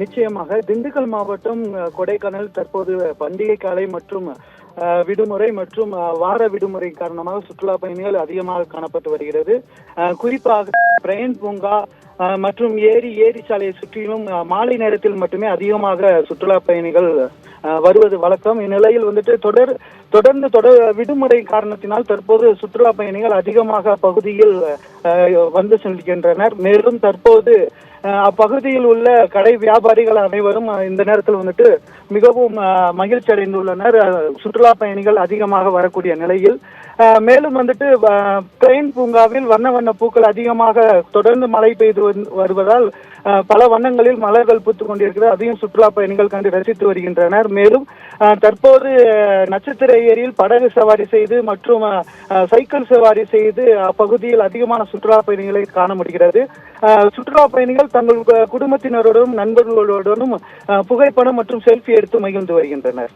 நிச்சயமாக திண்டுக்கல் மாவட்டம் கொடைக்கானல் தற்போது பண்டிகை காலை மற்றும் விடுமுறை மற்றும் வார விடுமுறை காரணமாக சுற்றுலா பயணிகள் அதிகமாக காணப்பட்டு வருகிறது. குறிப்பாக பிரையன் பூங்கா மற்றும் ஏரி சாலையை சுற்றிலும் மாலை நேரத்தில் மட்டுமே அதிகமாக சுற்றுலா பயணிகள் வருவது வழக்கம். இந்நிலையில் தொடர்ந்து விடுமுறை காரணத்தினால் தற்போது சுற்றுலா பயணிகள் அதிகமாக பகுதியில் வந்து செல்கின்றனர். மேலும் தற்போது அப்பகுதியில் உள்ள கடை வியாபாரிகள் அனைவரும் இந்த நேரத்தில் மிகவும் மகிழ்ச்சி அடைந்துள்ளனர். சுற்றுலா பயணிகள் அதிகமாக வரக்கூடிய நிலையில் மேலும் பிரையன் பூங்காவில் வண்ண பூக்கள் அதிகமாக தொடர்ந்து மழை பெய்து வருவதால் பல வண்ணங்களில் மலர்கள் பூத்துக் கொண்டிருக்கிறது. அதையும் சுற்றுலா பயணிகள் கண்டு ரசித்து வருகின்றனர். மேலும் தற்போது நட்சத்திர ஏரியில் படகு சவாரி செய்து மற்றும் சைக்கிள் சவாரி செய்து அப்பகுதியில் அதிகமான சுற்றுலா பயணிகளை காண முடிகிறது. சுற்றுலா பயணிகள் தங்கள் குடும்பத்தினருடனும் நண்பர்களுடனும் புகைப்படம் மற்றும் செல்ஃபி எடுத்து மகிழ்ந்து வருகின்றனர்.